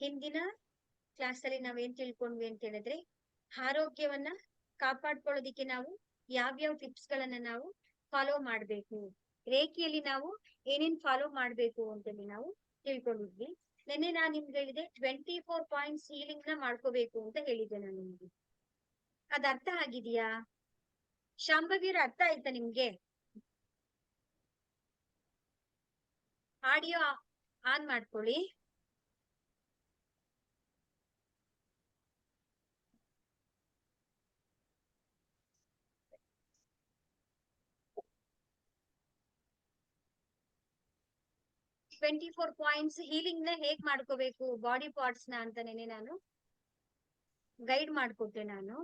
ಹಿಂದಿನ ಕ್ಲಾಸ್ ಅಲ್ಲಿ ನಾವೇನ್ ತಿಳ್ಕೊಂಡ್ವಿ ಅಂತ ಹೇಳಿದ್ರೆ, ಆರೋಗ್ಯವನ್ನ ಕಾಪಾಡ್ಕೊಳ್ಳೋದಿಕ್ಕೆ ನಾವು ಯಾವ್ಯಾವ ಟಿಪ್ಸ್ ಗಳನ್ನ ನಾವು ಫಾಲೋ ಮಾಡ್ಬೇಕು, ರೇಖೆಯಲ್ಲಿ ನಾವು ಏನೇನ್ ಫಾಲೋ ಮಾಡ್ಬೇಕು ಅಂತೇಳಿ ನಾವು ತಿಳ್ಕೊಂಡಿದ್ವಿ. ನಿನ್ನೆ ನಾನ್ ನಿಮ್ಗೆ ಹೇಳಿದೆ 24 ಪಾಯಿಂಟ್ಸ್ ಹೀಲಿಂಗ್ ನ ಮಾಡ್ಕೋಬೇಕು ಅಂತ ಹೇಳಿದ್ದೆ ನಾನು ನಿಮ್ಗೆ. ಅದ್ ಅರ್ಥ ಆಗಿದೆಯಾ? ಶಾಂಭವಿಯರ ಅರ್ಥ ಆಯ್ತಾ ನಿಮ್ಗೆ? ಆಡಿಯೋ ಆನ್ ಮಾಡ್ಕೊಳ್ಳಿ. ಟ್ವೆಂಟಿ 24 ಪಾಯಿಂಟ್ಸ್ ಹೀಲಿಂಗ್ ನ ಹೇಗ್ ಮಾಡ್ಕೋಬೇಕು ಬಾಡಿ ಪಾರ್ಟ್ಸ್ ನ ಅಂತ ನೆನೆ ನಾನು ಗೈಡ್ ಮಾಡ್ಕೊಟ್ಟೆ. ನಾನು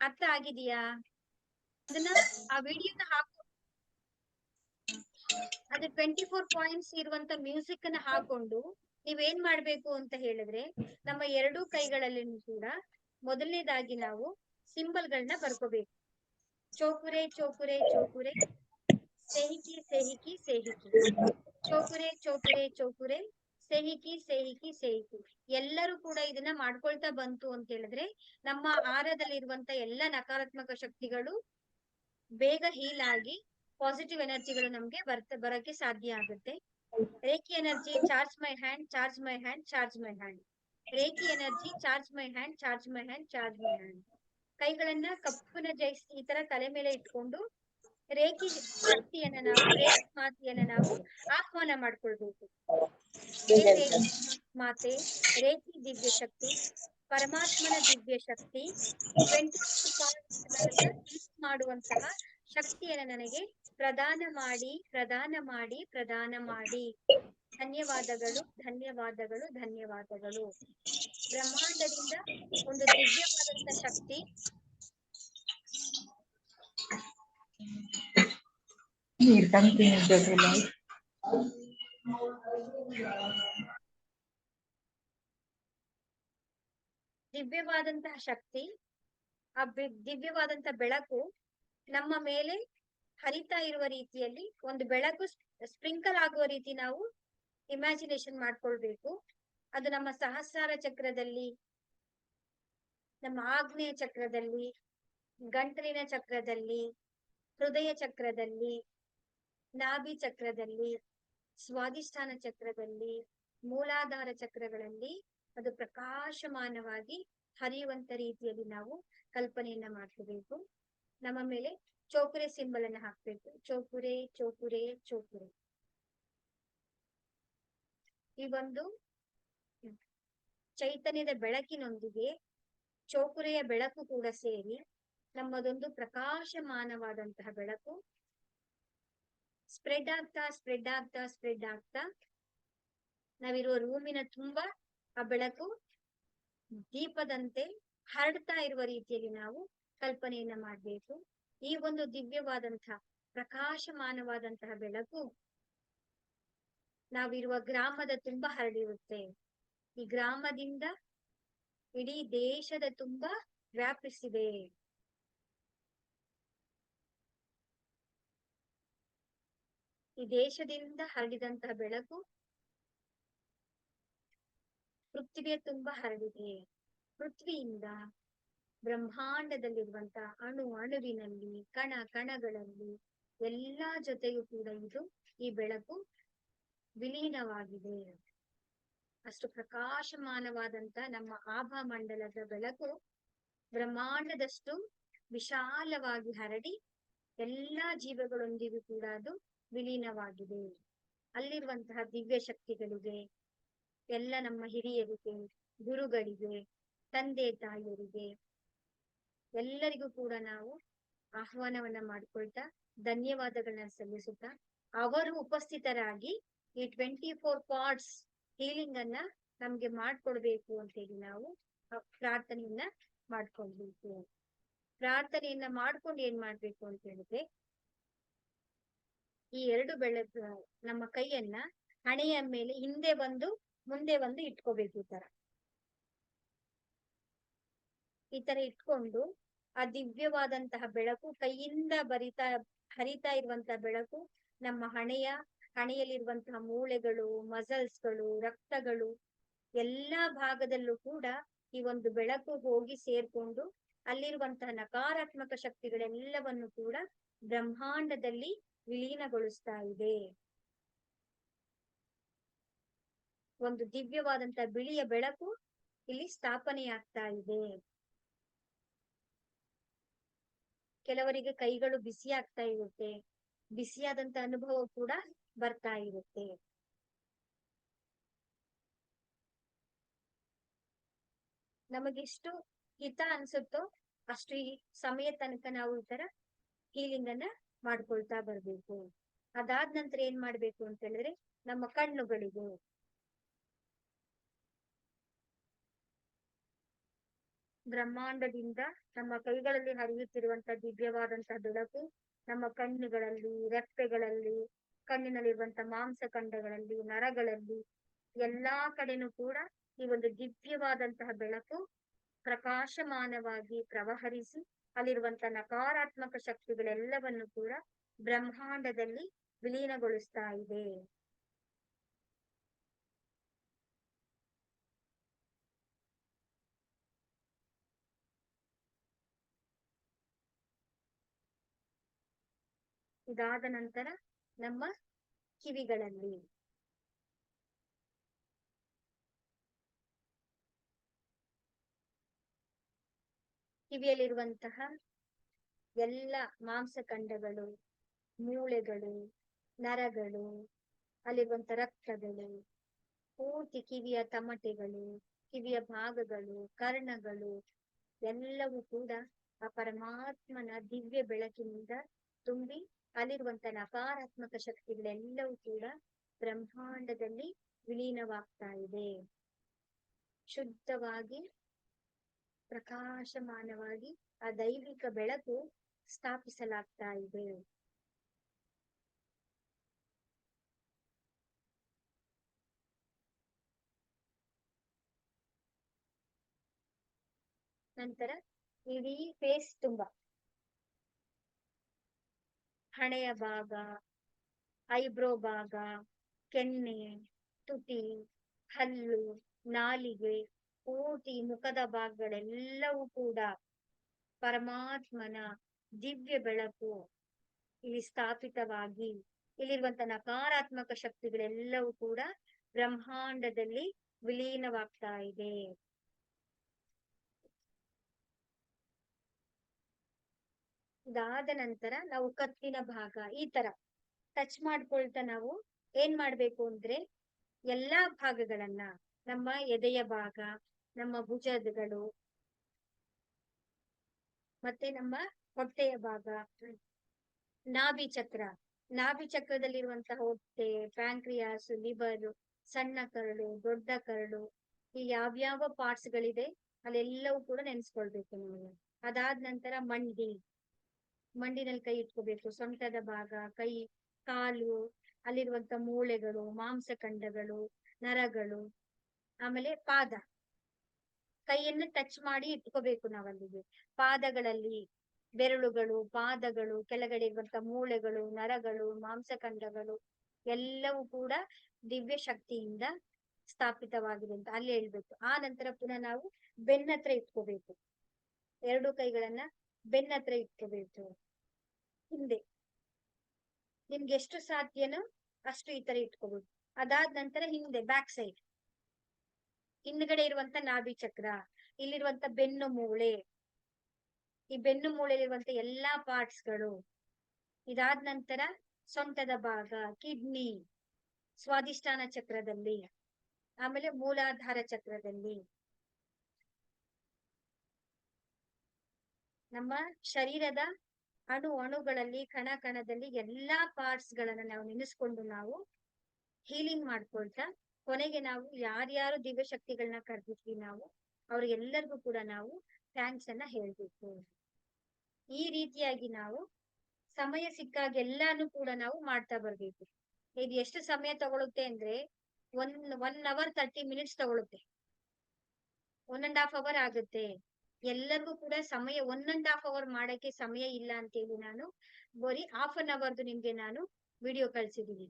ಅರ್ಥ ಆಗಿದೆಯಾ? ಅದನ್ನ ಆ ವಿಡಿಯೋನ ಅದು 24 ಪಾಯಿಂಟ್ಸ್ ಇರುವಂತ ಮ್ಯೂಸಿಕ್ ಅನ್ನ ಹಾಕೊಂಡು ನೀವೇನ್ ಮಾಡ್ಬೇಕು ಅಂತ ಹೇಳಿದ್ರೆ, ನಮ್ಮ ಎರಡೂ ಕೈಗಳಲ್ಲಿ ಕೂಡ ಮೊದಲನೇದಾಗಿ ನಾವು ಸಿಂಬಲ್ ಗಳನ್ನ ಬರ್ಕೋಬೇಕು. ಚೋಕುರೆ ಚೋಕುರೆ ಚೋಕುರೆ, ಸೇಹಿಕಿ ಸೇಹಿಕಿ ಸೇಹಿಕಿ, ಚೋಕುರೆ ಚೋಕುರೆ ಚೋಕುರೆ, ಸೇಹಿಕಿ ಸೇಹಿಕಿ ಸೇಹಿಕಿ. ಎಲ್ಲರೂ ಕೂಡ ಇದನ್ನ ಮಾಡ್ಕೊಳ್ತಾ ಬಂತು ಅಂತ ಹೇಳಿದ್ರೆ ನಮ್ಮ ಆಹಾರದಲ್ಲಿರುವಂತ ಎಲ್ಲ ನಕಾರಾತ್ಮಕ ಶಕ್ತಿಗಳು ಬೇಗ ಹೀಲ್ ಆಗಿ ಪಾಸಿಟಿವ್ ಎನರ್ಜಿಗಳು ನಮ್ಗೆ ಬರಕ್ಕೆ ಸಾಧ್ಯ ಆಗುತ್ತೆ. Reiki energy charge my hand, charge my hand, charge my hand. Reiki energy charge my hand, charge my hand, charge my hand. ಕೈಗಳನ್ನ ಕಪ್ಪನ ಜಯಿಸಿ ಈ ತರ ತಲೆ ಮೇಲೆ ಇಟ್ಕೊಂಡು ರೇಖಿ ಶಕ್ತಿಯನ್ನ ನಾವು, ರೇಖಿ ಮಾತೆಯನ್ನ ನಾವು ಆಹ್ವಾನ ಮಾಡ್ಕೊಳ್ಬೇಕು. ರೇಖಿ ಮಾತೆ, ರೇಖಿ ದಿವ್ಯ ಶಕ್ತಿ, ಪರಮಾತ್ಮನ ದಿವ್ಯ ಶಕ್ತಿ, 24 ಪಾಯಿಂಟ್ಸ್ ಮಾಡುವಂತಹ ಶಕ್ತಿಯನ್ನ ನನಗೆ ಪ್ರದಾನ ಮಾಡಿ ಪ್ರದಾನ ಮಾಡಿ ಪ್ರದಾನ ಮಾಡಿ. ಧನ್ಯವಾದಗಳು ಧನ್ಯವಾದಗಳು ಧನ್ಯವಾದಗಳು. ಬ್ರಹ್ಮಾಂಡದಿಂದ ಒಂದು ದಿವ್ಯವಾದಂತ ಶಕ್ತಿ ದಿವ್ಯವಾದಂತಹ ಶಕ್ತಿ, ಆ ದಿವ್ಯವಾದಂತ ಬೆಳಕು ನಮ್ಮ ಮೇಲೆ ಹರಿತಾ ಇರುವ ರೀತಿಯಲ್ಲಿ ಒಂದು ಬೆಳಕು ಸ್ಪ್ರಿಂಕಲ್ ಆಗುವ ರೀತಿ ನಾವು ಇಮ್ಯಾಜಿನೇಷನ್ ಮಾಡ್ಕೊಳ್ಬೇಕು. ಅದು ನಮ್ಮ ಸಹಸ್ರಾರ ಚಕ್ರದಲ್ಲಿ, ನಮ್ಮ ಆಗ್ನೇಯ ಚಕ್ರದಲ್ಲಿ, ಗಂಟಲಿನ ಚಕ್ರದಲ್ಲಿ, ಹೃದಯ ಚಕ್ರದಲ್ಲಿ, ನಾಭಿ ಚಕ್ರದಲ್ಲಿ, ಸ್ವಾಧಿಷ್ಠಾನ ಚಕ್ರದಲ್ಲಿ, ಮೂಲಾಧಾರ ಚಕ್ರಗಳಲ್ಲಿ ಅದು ಪ್ರಕಾಶಮಾನವಾಗಿ ಹರಿಯುವಂತ ರೀತಿಯಲ್ಲಿ ನಾವು ಕಲ್ಪನೆಯನ್ನ ಮಾಡ್ಕೋಬೇಕು. ನಮ್ಮ ಮೇಲೆ ಚೋಕುರೆ ಸಿಂಬಲ್ ಅನ್ನ ಹಾಕ್ಬೇಕು. ಚೋಕುರೆ ಚೋಕುರೆ ಚೋಕುರೆ. ಈ ಒಂದು ಚೈತನ್ಯದ ಬೆಳಕಿನೊಂದಿಗೆ ಚೋಕುರೆಯ ಬೆಳಕು ಕೂಡ ಸೇರಿ ನಮ್ಮದೊಂದು ಪ್ರಕಾಶಮಾನವಾದಂತಹ ಬೆಳಕು ಸ್ಪ್ರೆಡ್ ಆಗ್ತಾ ಸ್ಪ್ರೆಡ್ ಆಗ್ತಾ ಸ್ಪ್ರೆಡ್ ಆಗ್ತಾ ನಾವಿರುವ ರೂಮಿನ ತುಂಬಾ ಆ ಬೆಳಕು ದೀಪದಂತೆ ಹರಡ್ತಾ ಇರುವ ರೀತಿಯಲ್ಲಿ ನಾವು ಕಲ್ಪನೆಯನ್ನ ಮಾಡ್ಬೇಕು. ಈ ಒಂದು ದಿವ್ಯವಾದಂತಹ ಪ್ರಕಾಶಮಾನವಾದಂತಹ ಬೆಳಕು ನಾವಿರುವ ಗ್ರಾಮದ ತುಂಬಾ ಹರಡಿರುತ್ತೆ. ಈ ಗ್ರಾಮದಿಂದ ಇಡೀ ದೇಶದ ತುಂಬಾ ವ್ಯಾಪಿಸಿದೆ. ಈ ದೇಶದಿಂದ ಹರಡಿದಂತಹ ಬೆಳಕು ಪೃಥ್ವಿಯ ತುಂಬಾ ಹರಡಿದೆ. ಪೃಥ್ವಿಯಿಂದ ಬ್ರಹ್ಮಾಂಡದಲ್ಲಿರುವಂತ ಅಣುವಿನಲ್ಲಿ, ಕಣ ಕಣಗಳಲ್ಲಿ ಎಲ್ಲಾ ಜೊತೆಗೂ ಕೂಡ ಈ ಬೆಳಕು ವಿಲೀನವಾಗಿದೆ. ಅಷ್ಟು ಪ್ರಕಾಶಮಾನವಾದಂತ ನಮ್ಮ ಆಭಾ ಮಂಡಲದ ಬೆಳಕು ಬ್ರಹ್ಮಾಂಡದಷ್ಟು ವಿಶಾಲವಾಗಿ ಹರಡಿ ಎಲ್ಲಾ ಜೀವಗಳೊಂದಿಗೂ ಕೂಡ ಅದು ವಿಲೀನವಾಗಿದೆ. ಅಲ್ಲಿರುವಂತಹ ದಿವ್ಯ ಶಕ್ತಿಗಳಿಗೆ, ಎಲ್ಲ ನಮ್ಮ ಹಿರಿಯರಿಗೆ, ಗುರುಗಳಿಗೆ, ತಂದೆ ತಾಯಿಯರಿಗೆ ಎಲ್ಲರಿಗೂ ಕೂಡ ನಾವು ಆಹ್ವಾನವನ್ನ ಮಾಡ್ಕೊಳ್ತಾ ಧನ್ಯವಾದಗಳನ್ನ ಸಲ್ಲಿಸುತ್ತಾ ಅವರು ಉಪಸ್ಥಿತರಾಗಿ ಈ 24 ಪಾರ್ಟ್ಸ್ ಹೀಲಿಂಗ್ ಅನ್ನ ನಮ್ಗೆ ಮಾಡ್ಕೊಡ್ಬೇಕು ಅಂತ ಹೇಳಿ ನಾವು ಪ್ರಾರ್ಥನೆಯನ್ನ ಮಾಡ್ಕೊಳ್ಬೇಕು. ಪ್ರಾರ್ಥನೆಯನ್ನ ಮಾಡ್ಕೊಂಡು ಏನ್ ಮಾಡ್ಬೇಕು ಅಂತ ಹೇಳಿದ್ರೆ, ಈ ಎರಡು ನಮ್ಮ ಕೈಯನ್ನ ಹಣೆಯ ಮೇಲೆ ಹಿಂದೆ ಮುಂದೆ ಇಟ್ಕೋಬೇಕು. ಈ ತರ ಇಟ್ಕೊಂಡು ಆ ದಿವ್ಯವಾದಂತಹ ಬೆಳಕು, ಕೈಯಿಂದ ಹರಿತಾ ಇರುವಂತಹ ಬೆಳಕು ನಮ್ಮ ಹಣೆಯ ಹಣೆಯಲ್ಲಿರುವಂತಹ ಮೂಳೆಗಳು, ಮಸಲ್ಸ್ಗಳು, ರಕ್ತಗಳು ಎಲ್ಲಾ ಭಾಗದಲ್ಲೂ ಕೂಡ ಈ ಒಂದು ಬೆಳಕು ಹೋಗಿ ಸೇರ್ಕೊಂಡು ಅಲ್ಲಿರುವಂತಹ ನಕಾರಾತ್ಮಕ ಶಕ್ತಿಗಳೆಲ್ಲವನ್ನು ಕೂಡ ಬ್ರಹ್ಮಾಂಡದಲ್ಲಿ ವಿಲೀನಗೊಳಿಸ್ತಾ ಇದೆ. ಒಂದು ದಿವ್ಯವಾದಂತಹ ಬಿಳಿಯ ಬೆಳಕು ಇಲ್ಲಿ ಸ್ಥಾಪನೆಯಾಗ್ತಾ ಇದೆ. ಕೆಲವರಿಗೆ ಕೈಗಳು ಬಿಸಿ ಆಗ್ತಾ ಇರುತ್ತೆ, ಬಿಸಿಯಾದಂತ ಅನುಭವ ಕೂಡ ಬರ್ತಾ ಇರುತ್ತೆ. ನಮಗೆಷ್ಟು ಹಿತ ಅನ್ಸುತ್ತೋ ಅಷ್ಟು ಈ ಸಮಯ ತನಕ ನಾವು ಈ ತರ ಹೀಲಿಂಗ್ ಅನ್ನ ಮಾಡ್ಕೊಳ್ತಾ ಬರ್ಬೇಕು. ಅದಾದ ನಂತರ ಏನ್ ಮಾಡ್ಬೇಕು ಅಂತ ಹೇಳಿದ್ರೆ, ನಮ್ಮ ಕಣ್ಣುಗಳಿಗೂ ಬ್ರಹ್ಮಾಂಡದಿಂದ ನಮ್ಮ ಕೈಗಳಲ್ಲಿ ಹರಿಯುತ್ತಿರುವಂತಹ ದಿವ್ಯವಾದಂತಹ ಬೆಳಕು ನಮ್ಮ ಕಣ್ಣುಗಳಲ್ಲಿ, ರೆಪ್ಪೆಗಳಲ್ಲಿ, ಕಣ್ಣಿನಲ್ಲಿರುವಂತಹ ಮಾಂಸಖಂಡಗಳಲ್ಲಿ, ನರಗಳಲ್ಲಿ ಎಲ್ಲಾ ಕಡೆನೂ ಕೂಡ ಈ ಒಂದು ದಿವ್ಯವಾದಂತಹ ಬೆಳಕು ಪ್ರಕಾಶಮಾನವಾಗಿ ಪ್ರವಹರಿಸಿ ಅಲ್ಲಿರುವಂತಹ ನಕಾರಾತ್ಮಕ ಶಕ್ತಿಗಳೆಲ್ಲವನ್ನು ಕೂಡ ಬ್ರಹ್ಮಾಂಡದಲ್ಲಿ ವಿಲೀನಗೊಳಿಸ್ತಾ ಇದೆ. ಇದಾದ ನಂತರ ನಮ್ಮ ಕಿವಿಗಳಲ್ಲಿ ಕಿವಿಯಲ್ಲಿರುವಂತಹ ಎಲ್ಲ ಮಾಂಸಖಂಡಗಳು, ಮೂಳೆಗಳು, ನರಗಳು, ಅಲ್ಲಿರುವಂತಹ ರಕ್ತಗಳು, ಪೂರ್ತಿ ಕಿವಿಯ ತಮಟೆಗಳು, ಕಿವಿಯ ಭಾಗಗಳು, ಕರ್ಣಗಳು ಎಲ್ಲವೂ ಕೂಡ ಆ ಪರಮಾತ್ಮನ ದಿವ್ಯ ಬೆಳಕಿನಿಂದ ತುಂಬಿ ಅಲ್ಲಿರುವಂತಹ ನಕಾರಾತ್ಮಕ ಶಕ್ತಿಗಳೆಲ್ಲವೂ ಕೂಡ ಬ್ರಹ್ಮಾಂಡದಲ್ಲಿ ವಿಲೀನವಾಗ್ತಾ ಇದೆ. ಶುದ್ಧವಾಗಿ ಪ್ರಕಾಶಮಾನವಾಗಿ ಆ ದೈವಿಕ ಬೆಳಕು ಸ್ಥಾಪಿಸಲಾಗ್ತಾ ಇದೆ. ನಂತರ ಇಡೀ ಫೇಸ್ ತುಂಬಾ ಹಣೆಯ ಭಾಗ, ಐಬ್ರೋ ಭಾಗ, ಕೆನ್ನೆ, ತುಟಿ, ಹಲ್ಲು, ನಾಲಿಗೆ, ಪೂರ್ತಿ ಮುಖದ ಭಾಗಗಳೆಲ್ಲವೂ ಕೂಡ ಪರಮಾತ್ಮನ ದಿವ್ಯ ಬೆಳಕು ಇಲ್ಲಿ ಸ್ಥಾಪಿತವಾಗಿ ಇಲ್ಲಿರುವಂತ ನಕಾರಾತ್ಮಕ ಶಕ್ತಿಗಳೆಲ್ಲವೂ ಕೂಡ ಬ್ರಹ್ಮಾಂಡದಲ್ಲಿ ವಿಲೀನವಾಗ್ತಾ ಇದೆ. ಇದಾದ ನಂತರ ನಾವು ಕತ್ತಿನ ಭಾಗ ಈ ತರ ಟಚ್ ಮಾಡ್ಕೊಳ್ತಾ ನಾವು ಏನ್ ಮಾಡ್ಬೇಕು ಅಂದ್ರೆ ಎಲ್ಲಾ ಭಾಗಗಳನ್ನ, ನಮ್ಮ ಎದೆಯ ಭಾಗ, ನಮ್ಮ ಭುಜಗಳು, ಮತ್ತೆ ನಮ್ಮ ಹೊಟ್ಟೆಯ ಭಾಗ, ನಾಭಿ ಚಕ್ರ, ನಾಭಿ ಚಕ್ರದಲ್ಲಿರುವಂತಹ ಹೊಟ್ಟೆ, ಪ್ಯಾಂಕ್ರಿಯಾಸ್, ಲಿವರ್, ಸಣ್ಣ ಕರಳು, ದೊಡ್ಡ ಕರಳು, ಈ ಯಾವ್ಯಾವ ಪಾರ್ಟ್ಸ್ ಗಳಿದೆ ಅಲ್ಲೆಲ್ಲವೂ ಕೂಡ ನೆನ್ಸ್ಕೊಳ್ಬೇಕು ನೀವು. ಅದಾದ ನಂತರ ಮಂಡಿನಲ್ಲಿ ಕೈ ಇಟ್ಕೋಬೇಕು, ಸೊಂಟದ ಭಾಗ, ಕೈ, ಕಾಲು, ಅಲ್ಲಿರುವಂತ ಮೂಳೆಗಳು, ಮಾಂಸಖಂಡಗಳು, ನರಗಳು, ಆಮೇಲೆ ಪಾದ, ಕೈಯನ್ನು ಟಚ್ ಮಾಡಿ ಇಟ್ಕೋಬೇಕು ನಾವಲ್ಲಿಗೆ. ಪಾದಗಳಲ್ಲಿ ಬೆರಳುಗಳು, ಪಾದಗಳು, ಕೆಳಗಡೆ ಇರುವಂತ ಮೂಳೆಗಳು, ನರಗಳು, ಮಾಂಸಖಂಡಗಳು ಎಲ್ಲವೂ ಕೂಡ ದಿವ್ಯ ಶಕ್ತಿಯಿಂದ ಸ್ಥಾಪಿತವಾಗಿದೆ ಅಂತ ಅಲ್ಲಿ ಹೇಳ್ಬೇಕು. ಆ ನಂತರ ಪುನಃ ನಾವು ಬೆನ್ನತ್ರ ಇಟ್ಕೋಬೇಕು, ಎರಡು ಕೈಗಳನ್ನ ಬೆನ್ನತ್ರ ಇಟ್ಕೋಬೇಕು. ಹಿಂದೆ ನಿಮ್ಗೆ ಎಷ್ಟು ಸಾಧ್ಯನೋ ಅಷ್ಟು ಈ ತರ ಇಟ್ಕೋಬೇಕು. ಅದಾದ ನಂತರ ಹಿಂದೆ ಬ್ಯಾಕ್ ಸೈಡ್, ಹಿಂದ್ಗಡೆ ಇರುವಂತ ನಾಭಿ ಚಕ್ರ, ಇಲ್ಲಿರುವಂತ ಬೆನ್ನು ಮೂಳೆ, ಈ ಬೆನ್ನು ಮೂಳೆಯಲ್ಲಿರುವಂತ ಎಲ್ಲಾ ಪಾರ್ಟ್ಸ್ಗಳು. ಇದಾದ ನಂತರ ಸೊಂಟದ ಭಾಗ, ಕಿಡ್ನಿ, ಸ್ವಾದಿಷ್ಠಾನ ಚಕ್ರದಲ್ಲಿ, ಆಮೇಲೆ ಮೂಲಾಧಾರ ಚಕ್ರದಲ್ಲಿ, ನಮ್ಮ ಶರೀರದ ಅಣುಗಳಲ್ಲಿ, ಕಣದಲ್ಲಿ ಎಲ್ಲಾ ಪಾರ್ಟ್ಸ್ ಗಳನ್ನ ನಾವು ನೆನೆಸ್ಕೊಂಡು ನಾವು ಹೀಲಿಂಗ್ ಮಾಡ್ಕೊಳ್ತಾ ಕೊನೆಗೆ ನಾವು ಯಾರ್ಯಾರು ದಿವ್ಯ ಶಕ್ತಿಗಳನ್ನ ಕರೆದಿದ್ವಿ ನಾವು ಅವ್ರಿಗೆಲ್ಲರಿಗೂ ಕೂಡ ನಾವು ಥ್ಯಾಂಕ್ಸ್ ಅನ್ನ ಹೇಳ್ಬೇಕು. ಈ ರೀತಿಯಾಗಿ ನಾವು ಸಮಯ ಸಿಕ್ಕಾಗ ಎಲ್ಲಾನು ಕೂಡ ನಾವು ಮಾಡ್ತಾ ಬರ್ಬೇಕು. ಇದು ಎಷ್ಟು ಸಮಯ ತಗೊಳುತ್ತೆ ಅಂದ್ರೆ 1 hour 30 minutes ತಗೊಳುತ್ತೆ, 1.5 hour ಆಗುತ್ತೆ. ಎಲ್ಲರಿಗೂ ಕೂಡ ಸಮಯ 1.5 hour ಮಾಡಕ್ಕೆ ಸಮಯ ಇಲ್ಲ ಅಂತೇಳಿ ನಾನು ಬರೀ 1/2 hour ನಿಮ್ಗೆ ನಾನು ವಿಡಿಯೋ ಕಳ್ಸಿದೀನಿ.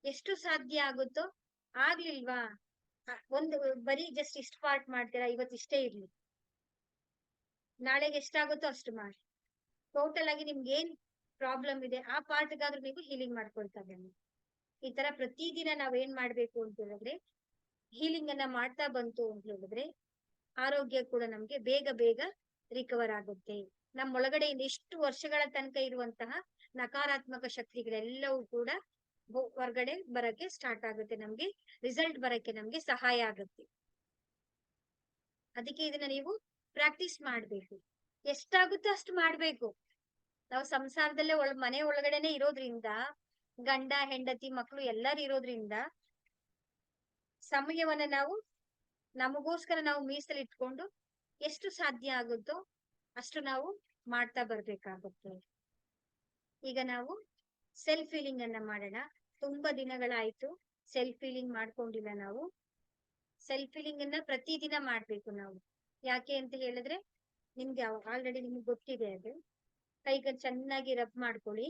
ಎಷ್ಟು ಸಾಧ್ಯ ಆಗುತ್ತೋ ಆಗ್ಲಿಲ್ವಾ, ಒಂದು ಬರೀ ಜಸ್ಟ್ ಇಷ್ಟು ಪಾರ್ಟ್ ಮಾಡ್ತೀರಾ, ಇವತ್ತು ಇಷ್ಟೇ ಇರ್ಲಿ, ನಾಳೆಗೆ ಎಷ್ಟಾಗುತ್ತೋ ಅಷ್ಟು ಮಾಡಿ. ಟೋಟಲ್ ಆಗಿ ನಿಮ್ಗೆ ಏನ್ ಪ್ರಾಬ್ಲಮ್ ಇದೆ ಆ ಪಾರ್ಟ್ಗಾದ್ರೂ ನೀವು ಹೀಲಿಂಗ್ ಮಾಡ್ಕೊಳ್ತಾ ಬನ್ನಿ. ಈ ತರ ಪ್ರತಿದಿನ ನಾವೇನ್ ಮಾಡ್ಬೇಕು ಅಂತ ಹೇಳಿದ್ರೆ, ಹೀಲಿಂಗ್ ಅನ್ನ ಮಾಡ್ತಾ ಬಂತು ಅಂತ ಹೇಳಿದ್ರೆ ಆರೋಗ್ಯ ಕೂಡ ನಮ್ಗೆ ಬೇಗ ಬೇಗ ರಿಕವರ್ ಆಗುತ್ತೆ. ನಮ್ಮೊಳಗಡೆಯಿಂದ ಇಷ್ಟು ವರ್ಷಗಳ ತನಕ ಇರುವಂತಹ ನಕಾರಾತ್ಮಕ ಶಕ್ತಿಗಳೆಲ್ಲವೂ ಕೂಡ ಹೊರಗಡೆ ಬರಕ್ಕೆ ಸ್ಟಾರ್ಟ್ ಆಗುತ್ತೆ, ನಮ್ಗೆ ರಿಸಲ್ಟ್ ಬರಕ್ಕೆ ನಮ್ಗೆ ಸಹಾಯ ಆಗುತ್ತೆ. ಅದಕ್ಕೆ ಇದನ್ನ ನೀವು ಪ್ರಾಕ್ಟೀಸ್ ಮಾಡ್ಬೇಕು, ಎಷ್ಟಾಗುತ್ತೋ ಅಷ್ಟು ಮಾಡ್ಬೇಕು. ನಾವು ಸಂಸಾರದಲ್ಲೇ ಮನೆ ಒಳಗಡೆನೆ ಇರೋದ್ರಿಂದ, ಗಂಡ ಹೆಂಡತಿ ಮಕ್ಕಳು ಎಲ್ಲರೂ ಇರೋದ್ರಿಂದ ಸಮಯವನ್ನ ನಾವು ನಮಗೋಸ್ಕರ ನಾವು ಮೀಸಲಿಟ್ಕೊಂಡು ಎಷ್ಟು ಸಾಧ್ಯ ಆಗುತ್ತೋ ಅಷ್ಟು ನಾವು ಮಾಡ್ತಾ ಬರ್ಬೇಕಾಗುತ್ತೆ. ಈಗ ನಾವು ಸೆಲ್ಫ್ ಫೀಲಿಂಗ್ ಅನ್ನ ಮಾಡೋಣ. ತುಂಬಾ ದಿನಗಳಾಯ್ತು ಸೆಲ್ಫ್ ಫೀಲಿಂಗ್ ಮಾಡ್ಕೊಂಡಿಲ್ಲ ನಾವು. ಸೆಲ್ಫ್ ಫೀಲಿಂಗ್ ಅನ್ನ ಪ್ರತಿದಿನ ಮಾಡ್ಬೇಕು ನಾವು. ಯಾಕೆ ಅಂತ ಹೇಳಿದ್ರೆ ನಿಮ್ಗೆ ಆಲ್ರೆಡಿ ನಿಮ್ಗೆ ಗೊತ್ತಿದೆ. ಅದು ಕೈಗೆ ಚೆನ್ನಾಗಿ ರಬ್ ಮಾಡ್ಕೊಳ್ಳಿ.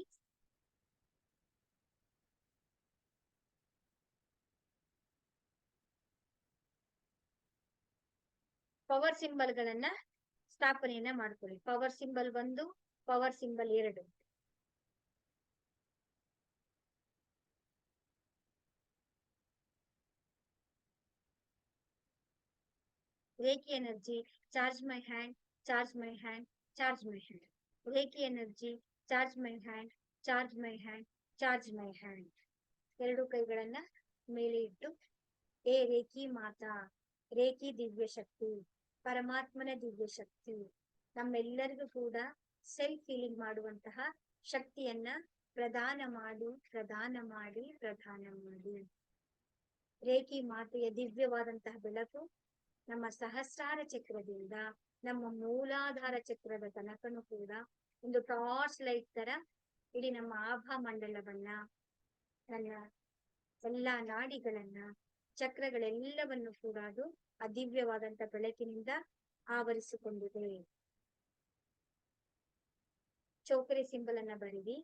ಪವರ್ ಸಿಂಬಲ್ ಗಳನ್ನ ಸ್ಥಾಪನೆಯನ್ನ ಮಾಡ್ಕೊಳ್ಳಿ. Power symbol 1, power symbol 2. Reiki energy, charge my hand, charge my hand, charge my hand. Reiki energy, charge my hand, charge my hand, charge my hand. ಎರಡು ಕೈಗಳನ್ನ ಮೇಲೆ ಇಟ್ಟು, ಏ ರೇಖಿ ಮಾತಾ, ರೇಖಿ ದಿವ್ಯ ಶಕ್ತಿ, ಪರಮಾತ್ಮನ ದಿವ್ಯ ಶಕ್ತಿ, ನಮ್ಮೆಲ್ಲರಿಗೂ ಕೂಡ ಸೆಲ್ಫ್ ಫೀಲಿಂಗ್ ಮಾಡುವಂತಹ ಶಕ್ತಿಯನ್ನ ಪ್ರದಾನ ಮಾಡು, ಪ್ರದಾನ ಮಾಡಿ, ಪ್ರದಾನ ಮಾಡಿ. ರೇಖಿ ಮಾತೆಯ ದಿವ್ಯವಾದಂತಹ ಬೆಳಕು ನಮ್ಮ ಸಹಸ್ರಾರ ಚಕ್ರದಿಂದ ನಮ್ಮ ಮೂಲಾಧಾರ ಚಕ್ರದ ತನಕನೂ ಕೂಡ ಒಂದು ಟಾರ್ಚ್ ಲೈಟ್ ತರ ಇಡೀ ನಮ್ಮ ಆಭಾ ಮಂಡಲವನ್ನ, ನನ್ನ ಎಲ್ಲಾ ನಾಡಿಗಳನ್ನ, ಚಕ್ರಗಳೆಲ್ಲವನ್ನು ಕೂಡ ಅದು ಅದಿವ್ಯವಾದಂತ ಬೆಳಕಿನಿಂದ ಆವರಿಸಿಕೊಂಡಿದೆ. ಚೌಕರೆ ಸಿಂಬಲ್ ಅನ್ನ ಬರೀರಿ.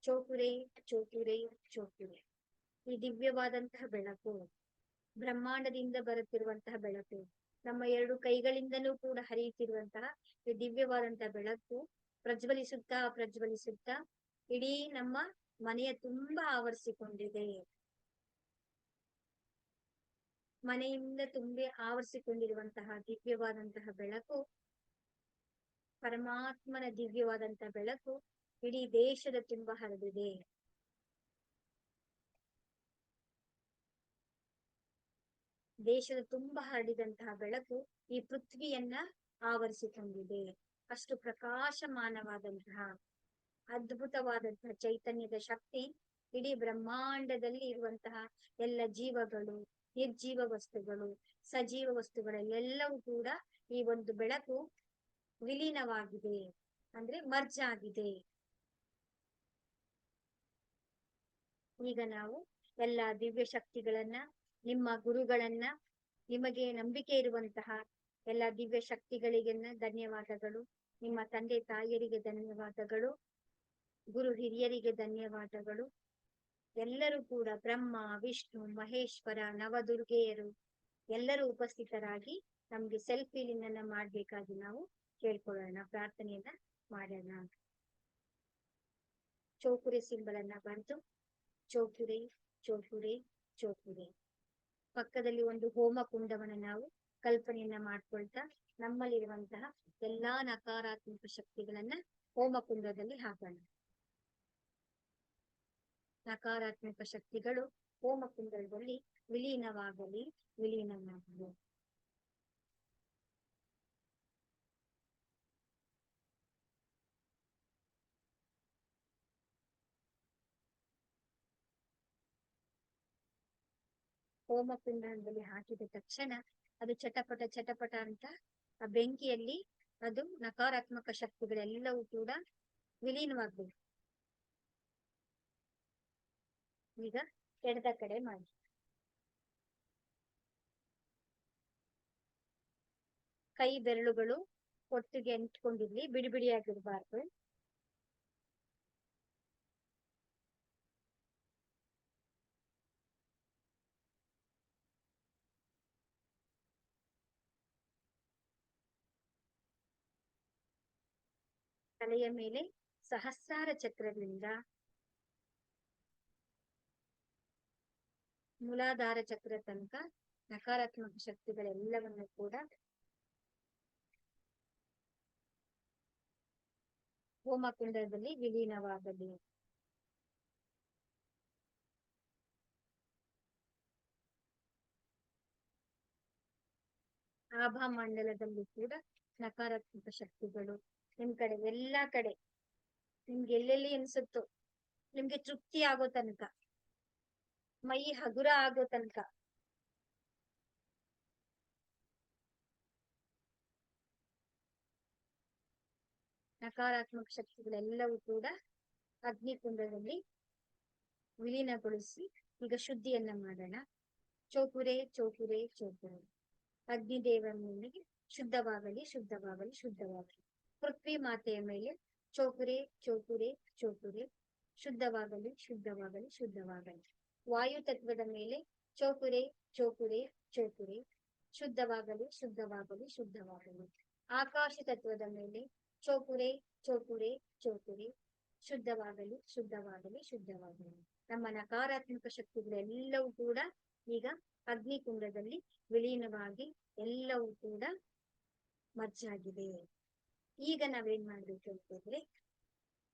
ಚೌಕುರೆ, ಚೌಕುರೆ, ಚೌಕುರೆ. ಈ ದಿವ್ಯವಾದಂತಹ ಬೆಳಕು, ಬ್ರಹ್ಮಾಂಡದಿಂದ ಬರುತ್ತಿರುವಂತಹ ಬೆಳಕು, ನಮ್ಮ ಎರಡು ಕೈಗಳಿಂದಲೂ ಕೂಡ ಹರಿಯುತ್ತಿರುವಂತಹ ಈ ದಿವ್ಯವಾದಂತಹ ಬೆಳಕು ಪ್ರಜ್ವಲಿಸುತ್ತಾ ಪ್ರಜ್ವಲಿಸುತ್ತಾ ಇಡೀ ನಮ್ಮ ಮನೆಯ ತುಂಬಾ ಆವರಿಸಿಕೊಂಡಿದೆ. ಮನೆಯಿಂದ ತುಂಬಿ ಆವರಿಸಿಕೊಂಡಿರುವಂತಹ ದಿವ್ಯವಾದಂತಹ ಬೆಳಕು, ಪರಮಾತ್ಮನ ದಿವ್ಯವಾದಂತಹ ಬೆಳಕು ಇಡೀ ದೇಶದ ತುಂಬ ಹರಿದಿದೆ. ದೇಶದ ತುಂಬ ಹರಡಿದಂತಹ ಬೆಳಕು ಈ ಪೃಥ್ವಿಯನ್ನ ಆವರಿಸಿಕೊಂಡಿದೆ. ಅಷ್ಟು ಪ್ರಕಾಶಮಾನವಾದಂತಹ ಅದ್ಭುತವಾದಂತಹ ಚೈತನ್ಯದ ಶಕ್ತಿ ಇಡೀ ಬ್ರಹ್ಮಾಂಡದಲ್ಲಿ ಇರುವಂತಹ ಎಲ್ಲ ಜೀವಗಳು, ನಿರ್ಜೀವ ವಸ್ತುಗಳು, ಸಜೀವ ವಸ್ತುಗಳೆಲ್ಲವೂ ಕೂಡ ಈ ಒಂದು ಬೆಳಕು ವಿಲೀನವಾಗಿದೆ, ಅಂದ್ರೆ ಮರ್ಜ್ ಆಗಿದೆ. ಈಗ ನಾವು ಎಲ್ಲ ದಿವ್ಯ ಶಕ್ತಿಗಳನ್ನ, ನಿಮ್ಮ ಗುರುಗಳನ್ನ, ನಿಮಗೆ ನಂಬಿಕೆ ಇರುವಂತಹ ಎಲ್ಲ ದಿವ್ಯ ಶಕ್ತಿಗಳಿಗೆ ಧನ್ಯವಾದಗಳು. ನಿಮ್ಮ ತಂದೆ ತಾಯಿಯರಿಗೆ ಧನ್ಯವಾದಗಳು, ಗುರು ಹಿರಿಯರಿಗೆ ಧನ್ಯವಾದಗಳು. ಎಲ್ಲರೂ ಕೂಡ ಬ್ರಹ್ಮ, ವಿಷ್ಣು, ಮಹೇಶ್ವರ, ನವದುರ್ಗೆಯರು ಎಲ್ಲರೂ ಉಪಸ್ಥಿತರಾಗಿ ನಮ್ಗೆ ಸೆಲ್ಫ್ ಫೀಲಿಂಗ್ ಅನ್ನ ಮಾಡ್ಬೇಕಾಗಿ ನಾವು ಕೇಳ್ಕೊಳ್ಳೋಣ, ಪ್ರಾರ್ಥನೆಯನ್ನ ಮಾಡೋಣ. ಚೌಕುರೆ ಸಿಂಬಲ್ ಅನ್ನ ಬರೆದು, ಚೌಕುರೆ, ಚೌಕುರೆ, ಚೌಕುರೆ. ಪಕ್ಕದಲ್ಲಿ ಒಂದು ಹೋಮ ಕುಂಡವನ್ನ ನಾವು ಕಲ್ಪನೆಯನ್ನ ಮಾಡ್ಕೊಳ್ತಾ ನಮ್ಮಲ್ಲಿರುವಂತಹ ಎಲ್ಲಾ ನಕಾರಾತ್ಮಕ ಶಕ್ತಿಗಳನ್ನ ಹೋಮ ಕುಂಡದಲ್ಲಿ ಹಾಕೋಣ. ನಕಾರಾತ್ಮಕ ಶಕ್ತಿಗಳು ಹೋಮ ಕುಂಡದಲ್ಲಿ ವಿಲೀನವಾಗಲಿ, ವಿಲೀನವಾಗಲಿ. ಹೋಮ ಕುಂಡದಲ್ಲಿ ಹಾಕಿದ ತಕ್ಷಣ ಅದು ಚಟಪಟ ಚಟಪಟ ಅಂತ ಆ ಬೆಂಕಿಯಲ್ಲಿ ಅದು ನಕಾರಾತ್ಮಕ ಶಕ್ತಿಗಳೆಲ್ಲವೂ ಕೂಡ ವಿಲೀನವಾಗ್ಬೇಕು. ಈಗ ಎಡದ ಕಡೆ ಮಾಡಿ. ಕೈ ಬೆರಳುಗಳು ಒಟ್ಟಿಗೆ ಅಂಟ್ಕೊಂಡಿರ್ಲಿ, ಬಿಡಿ ಬಿಡಿಯಾಗಿರ್ಬಾರ್ದು. ತಲೆಯ ಮೇಲೆ ಸಹಸ್ರಾರ ಚಕ್ರದಿಂದ ಮೂಲಾಧಾರ ಚಕ್ರ ತನಕ ನಕಾರಾತ್ಮಕ ಶಕ್ತಿಗಳೆಲ್ಲವನ್ನು ಕೂಡ ಹೋಮಕುಂಡದಲ್ಲಿ ವಿಲೀನವಾಗಲಿ. ಆಭಾ ಮಂಡಲದಲ್ಲಿ ಕೂಡ ನಕಾರಾತ್ಮಕ ಶಕ್ತಿಗಳು ನಿಮ್ ಕಡೆ ಎಲ್ಲಾ ಕಡೆ ನಿಮ್ಗೆ ಎಲ್ಲೆಲ್ಲಿ ಅನ್ಸುತ್ತೋ, ನಿಮ್ಗೆ ತೃಪ್ತಿ ಆಗೋ ತನಕ, ಮೈ ಹಗುರ ಆಗೋ ತನಕ ನಕಾರಾತ್ಮಕ ಶಕ್ತಿಗಳೆಲ್ಲವೂ ಕೂಡ ಅಗ್ನಿಕುಂಡದಲ್ಲಿ ವಿಲೀನಗೊಳಿಸಿ ಈಗ ಶುದ್ಧಿಯನ್ನ ಮಾಡೋಣ. ಚೋಪುರೆ ಚೋಪುರೆ ಚೋಪುರೆ. ಅಗ್ನಿದೇವರ ಮೇಲೆ ಶುದ್ಧವಾಗಲಿ ಶುದ್ಧವಾಗಲಿ ಶುದ್ಧವಾಗಲಿ. ಪೃಥ್ವಿ ಮಾತೆಯ ಮೇಲೆ ಚೋಪುರೆ ಚೋಪುರೆ ಚೋಪುರೆ. ಶುದ್ಧವಾಗಲಿ ಶುದ್ಧವಾಗಲಿ ಶುದ್ಧವಾಗಲಿ. ವಾಯು ತತ್ವದ ಮೇಲೆ ಚೋಪುರೆ ಚೋಪುರೆ ಚೋಪುರೆ. ಶುದ್ಧವಾಗಲಿ ಶುದ್ಧವಾಗಲಿ ಶುದ್ಧವಾಗಲಿ. ಆಕಾಶ ತತ್ವದ ಮೇಲೆ ಚೋಪುರೆ ಚೋಪುರೆ ಚೋಪುರೆ. ಶುದ್ಧವಾಗಲಿ ಶುದ್ಧವಾಗಲಿ ಶುದ್ಧವಾಗಲಿ. ನಮ್ಮ ನಕಾರಾತ್ಮಕ ಶಕ್ತಿಗಳೆಲ್ಲವೂ ಕೂಡ ಈಗ ಅಗ್ನಿಕುಂಡದಲ್ಲಿ ವಿಲೀನವಾಗಿ ಎಲ್ಲವೂ ಕೂಡ ಮಜ್ಜಾಗಿದೆ. ಈಗ ನಾವೇನ್ ಮಾಡ್ಬೇಕು ಅಂತಂದ್ರೆ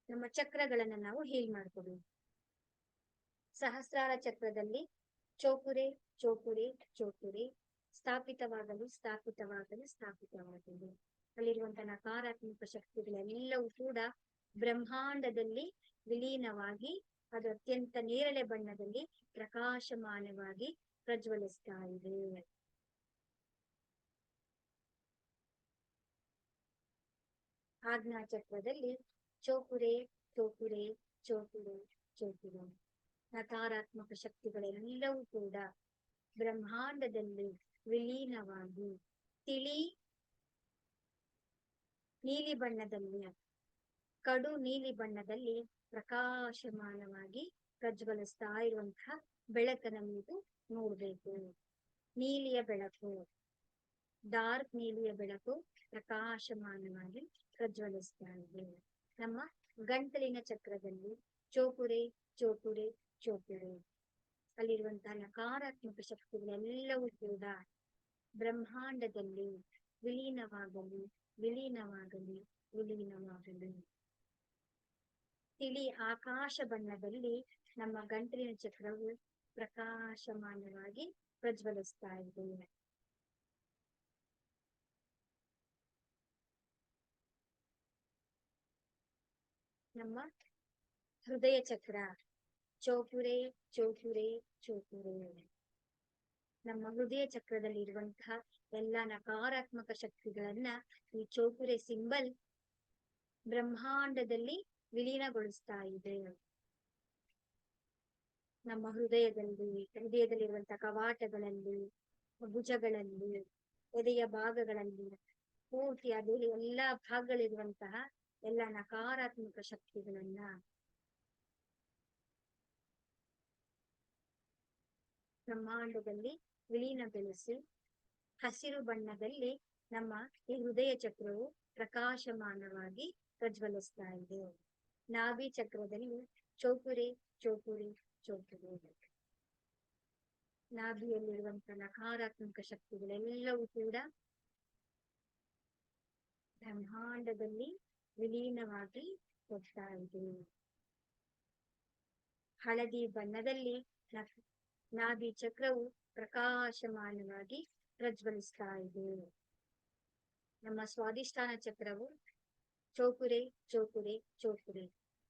ನಮ್ಮ ಚಕ್ರಗಳನ್ನ ನಾವು ಹೀಲ್ ಮಾಡ್ಕೋಬೇಕು. ಸಹಸ್ರಾರ ಚಕ್ರದಲ್ಲಿ ಚೋಪುರೆ ಚೋಪುರೆ ಚೋಪುರೆ. ಸ್ಥಾಪಿತವಾಗಲು ಸ್ಥಾಪಿತವಾಗಲು ಸ್ಥಾಪಿತವಾಗಲು. ಅಲ್ಲಿರುವಂತಹ ನಕಾರಾತ್ಮಕ ಶಕ್ತಿಗಳೆಲ್ಲವೂ ಕೂಡ ಬ್ರಹ್ಮಾಂಡದಲ್ಲಿ ವಿಲೀನವಾಗಿ ಅದು ಅತ್ಯಂತ ನೇರಳೆ ಬಣ್ಣದಲ್ಲಿ ಪ್ರಕಾಶಮಾನವಾಗಿ ಪ್ರಜ್ವಲಿಸ್ತಾ ಇದೆ. ಆಜ್ಞಾ ಚಕ್ರದಲ್ಲಿ ಚೋಪುರೆ ಚೋಪುರೆ ಚೋಪುರೆ ಚೋಪುರೆ. ನಕಾರಾತ್ಮಕ ಶಕ್ತಿಗಳೆಲ್ಲವೂ ಕೂಡ ಬ್ರಹ್ಮಾಂಡದಲ್ಲಿ ವಿಲೀನವಾಗಿ ತಿಳಿ ನೀಲಿ ಬಣ್ಣದಲ್ಲಿ, ಕಡು ನೀಲಿ ಬಣ್ಣದಲ್ಲಿ ಪ್ರಕಾಶಮಾನವಾಗಿ ಪ್ರಜ್ವಲಿಸ್ತಾ ಇರುವಂತಹ ಬೆಳಕನ್ನು ನೀವು ನೋಡ್ಬೇಕು. ನೀಲಿಯ ಬೆಳಕು, ಡಾರ್ಕ್ ನೀಲಿಯ ಬೆಳಕು ಪ್ರಕಾಶಮಾನವಾಗಿ ಪ್ರಜ್ವಲಿಸ್ತಾ ಇದೆ. ನಮ್ಮ ಗಂಟಲಿನ ಚಕ್ರದಲ್ಲಿ ಚೋಪುರೆ ಚೋಪುರೆ ಚೋಪುರೆ. ಅಲ್ಲಿರುವಂತಹ ನಕಾರಾತ್ಮಕ ಶಕ್ತಿಗಳೆಲ್ಲವೂ ಕೂಡ ಬ್ರಹ್ಮಾಂಡದಲ್ಲಿ ವಿಲೀನವಾಗಲಿ ವಿಲೀನವಾಗಲಿ ವಿಲೀನವಾಗಲಿ. ತಿಳಿ ಆಕಾಶ ಬಣ್ಣದಲ್ಲಿ ನಮ್ಮ ಗಂಟಲಿನ ಚಕ್ರವು ಪ್ರಕಾಶಮಾನವಾಗಿ ಪ್ರಜ್ವಲಿಸ್ತಾ ಇದೆ. ನಮ್ಮ ಹೃದಯ ಚಕ್ರ ಚೋಪುರೆ ಚೋಪುರೆ ಚೋಪುರೆ. ನಮ್ಮ ಹೃದಯ ಚಕ್ರದಲ್ಲಿ ಇರುವಂತಹ ಎಲ್ಲಾ ನಕಾರಾತ್ಮಕ ಶಕ್ತಿಗಳನ್ನ ಈ ಚೋಪುರೆ ಸಿಂಬಲ್ ಬ್ರಹ್ಮಾಂಡದಲ್ಲಿ ವಿಲೀನಗೊಳಿಸ್ತಾ ಇದೆ. ನಮ್ಮ ಹೃದಯದಲ್ಲಿರುವಂತಹ ಕವಾಟಗಳಲ್ಲಿ, ಭುಜಗಳಲ್ಲಿ, ಎದೆಯ ಭಾಗಗಳಲ್ಲಿ, ಪೂರ್ತಿ ಅದು ಎಲ್ಲಾ ಭಾಗಗಳಿರುವಂತಹ ಎಲ್ಲ ನಕಾರಾತ್ಮಕ ಶಕ್ತಿಗಳನ್ನ ಬ್ರಹ್ಮಾಂಡದಲ್ಲಿ ವಿಲೀನಗೊಳಿಸಿ ಹಸಿರು ಬಣ್ಣದಲ್ಲಿ ನಮ್ಮ ಈ ಹೃದಯ ಚಕ್ರವು ಪ್ರಕಾಶಮಾನವಾಗಿ ಪ್ರಜ್ವಲಿಸ್ತಾ ಇದೆ. ನಾಭಿ ಚಕ್ರದಲ್ಲಿ ಚೋಪುರೆ ಚೋಪುರೆ ಚೋಪುರೆ. ನಾಭಿಯಲ್ಲಿರುವಂತಹ ನಕಾರಾತ್ಮಕ ಶಕ್ತಿಗಳೆಲ್ಲವೂ ಕೂಡ ಬ್ರಹ್ಮಾಂಡದಲ್ಲಿ ವಿಲೀನವಾಗಿ ಹೋಗ್ತಾ ಇದೆ. ಹಳದಿ ಬಣ್ಣದಲ್ಲಿ ನಾಭಿ ಚಕ್ರವು ಪ್ರಕಾಶಮಾನವಾಗಿ ಪ್ರಜ್ವಲಿಸ್ತಾ ಇದೆ. ನಮ್ಮ ಸ್ವಾಧಿಷ್ಠಾನ ಚಕ್ರವು ಚೋಪುರೆ ಚೋಪುರೆ ಚೋಪುರೆ.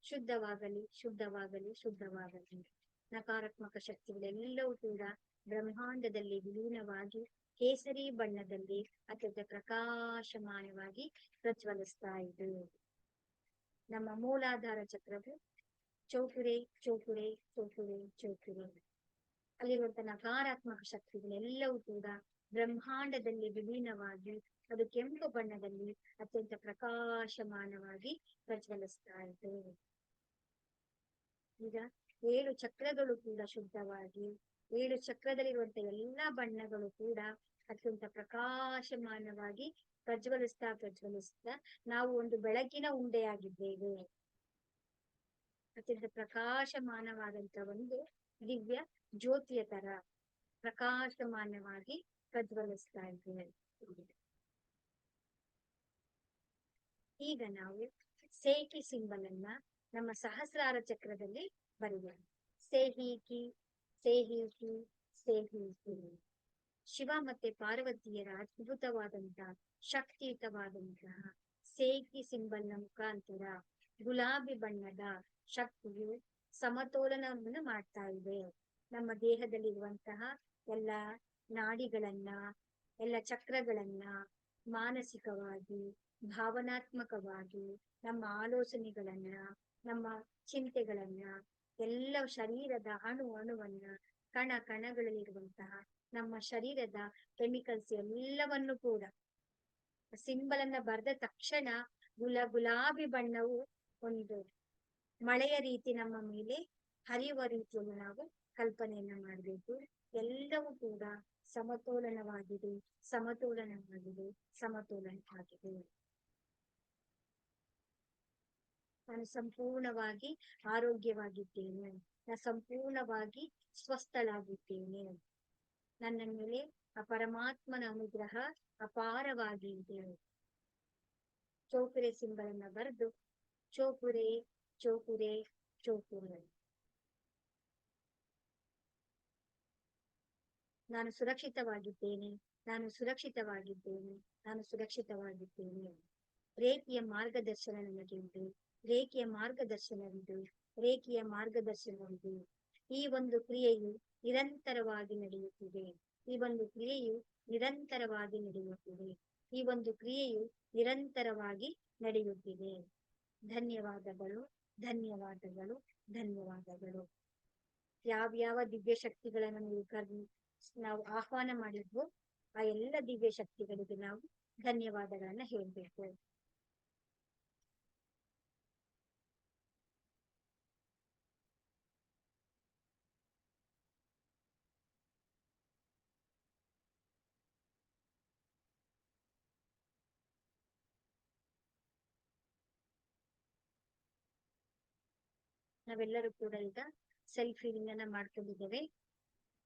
ಶುದ್ಧವಾಗಲಿ ಶುದ್ಧವಾಗಲಿ ಶುದ್ಧವಾಗಲಿ. ನಕಾರಾತ್ಮಕ ಶಕ್ತಿಗಳೆಲ್ಲವೂ ಕೂಡ ಬ್ರಹ್ಮಾಂಡದಲ್ಲಿ ವಿಲೀನವಾಗಿ ಕೇಸರಿ ಬಣ್ಣದಲ್ಲಿ ಅತ್ಯಂತ ಪ್ರಕಾಶಮಾನವಾಗಿ ಪ್ರಜ್ವಲಿಸ್ತಾ ಇದೆ. ನಮ್ಮ ಮೂಲಾಧಾರ ಚಕ್ರವು ಚೋಪುರೆ ಚೋಪುರೆ ಚೋಪುರೆ ಚೋಪುರೆ. ಅಲ್ಲಿರುವಂತಹ ನಕಾರಾತ್ಮಕ ಶಕ್ತಿಗಳೆಲ್ಲವೂ ಕೂಡ ಬ್ರಹ್ಮಾಂಡದಲ್ಲಿ ವಿಲೀನವಾಗಿ ಅದು ಕೆಂಪು ಬಣ್ಣದಲ್ಲಿ ಅತ್ಯಂತ ಪ್ರಕಾಶಮಾನವಾಗಿ ಪ್ರಜ್ವಲಿಸ್ತಾ ಇದೆ. ಈಗ 7 ಚಕ್ರಗಳು ಕೂಡ ಶುದ್ಧವಾಗಿ 7 ಚಕ್ರದಲ್ಲಿರುವಂತಹ ಎಲ್ಲಾ ಬಣ್ಣಗಳು ಕೂಡ ಅತ್ಯಂತ ಪ್ರಕಾಶಮಾನವಾಗಿ ಪ್ರಜ್ವಲಿಸ್ತಾ ನಾವು ಒಂದು ಬೆಳಕಿನ ಉಂಡೆಯಾಗಿದ್ದೇವೆ. ಅತ್ಯಂತ ಪ್ರಕಾಶಮಾನವಾದಂತ ಒಂದು ದಿವ್ಯ ಜ್ಯೋತಿಯ ತರ ಪ್ರಕಾಶಮಾನವಾಗಿ ಪ್ರಜ್ವಲಿಸ್ತಾ ಇದ್ದೇವೆ. ಈಗ ನಾವು ಸೇಕಿ ಸಿಂಬಲ್ ಅನ್ನ ನಮ್ಮ ಸಹಸ್ರಾರ ಚಕ್ರದಲ್ಲಿ ಬರೆಯೋಣ. ಸೇಹಿಕಿ ಸೇಹಿಕಿ ಸೇಹಿಕಿ. ಶಿವ ಮತ್ತೆ ಪಾರ್ವತಿಯರ ಅದ್ಭುತವಾದಂತಹ ಶಕ್ತಿಯುತವಾದಂತಹ ಸೇಕಿ ಸಿಂಬಲ್ ನ ಮುಖಾಂತರ ಗುಲಾಬಿ ಬಣ್ಣದ ಶಕ್ತಿಯು ಸಮತೋಲನವನ್ನು ಮಾಡ್ತಾ ಇದೆ. ನಮ್ಮ ದೇಹದಲ್ಲಿರುವಂತಹ ಎಲ್ಲ ನಾಡಿಗಳನ್ನ, ಎಲ್ಲ ಚಕ್ರಗಳನ್ನ ಮಾನಸಿಕವಾಗಿ, ಭಾವನಾತ್ಮಕವಾಗಿ, ನಮ್ಮ ಆಲೋಚನೆಗಳನ್ನ, ನಮ್ಮ ಚಿಂತೆಗಳನ್ನ, ಎಲ್ಲ ಶರೀರದ ಅಣುವನ್ನ, ಕಣಗಳಲ್ಲಿರುವಂತಹ ನಮ್ಮ ಶರೀರದ ಕೆಮಿಕಲ್ಸ್ ಎಲ್ಲವನ್ನು ಕೂಡ ಸಿಂಬಲ್ ಅನ್ನ ಬರೆದ ತಕ್ಷಣ ಗುಲಾಬಿ ಬಣ್ಣವು ಒಂದು ಮಳೆಯ ರೀತಿ ನಮ್ಮ ಮೇಲೆ ಹರಿಯುವ ರೀತಿಯಲ್ಲಿ ನಾವು ಕಲ್ಪನೆಯನ್ನ ಮಾಡಬೇಕು. ಎಲ್ಲವೂ ಕೂಡ ಸಮತೋಲನವಾಗಿದೆ. ನಾನು ಸಂಪೂರ್ಣವಾಗಿ ಆರೋಗ್ಯವಾಗಿದ್ದೇನೆ. ನಾನು ಸಂಪೂರ್ಣವಾಗಿ ಸ್ವಸ್ಥಳಾಗಿದ್ದೇನೆ. ನನ್ನ ಮೇಲೆ ಆ ಪರಮಾತ್ಮನ ಅನುಗ್ರಹ ಅಪಾರವಾಗಿ ಇದೆ. ಚೋಪುರೆ ಸಿಂಬಲ್ ಅನ್ನ ಬರೆದು ಚೋಪುರೆ ಚೋಪುರೆ ಚೋಪುರೆ. ನಾನು ಸುರಕ್ಷಿತವಾಗಿದ್ದೇನೆ. ರೇಖೆಯ ಮಾರ್ಗದರ್ಶನ ನನಗಿದೆ. ಈ ಒಂದು ಕ್ರಿಯೆಯು ನಿರಂತರವಾಗಿ ನಡೆಯುತ್ತಿದೆ. ಧನ್ಯವಾದಗಳು. ಯಾವ್ಯಾವ ದಿವ್ಯ ಶಕ್ತಿಗಳನ್ನು ನಾವು ಆಹ್ವಾನ ಮಾಡಿದ್ವು ಆ ಎಲ್ಲ ದಿವ್ಯ ಶಕ್ತಿಗಳಿಗೆ ನಾವು ಧನ್ಯವಾದಗಳನ್ನ ಹೇಳ್ಬೇಕು. ನಾವೆಲ್ಲರೂ ಕೂಡ ಈಗ ಸೆಲ್ಫ್ ಹೀಲಿಂಗ್ ಅನ್ನ ಮಾಡ್ಕೊಂಡಿದ್ದೇವೆ.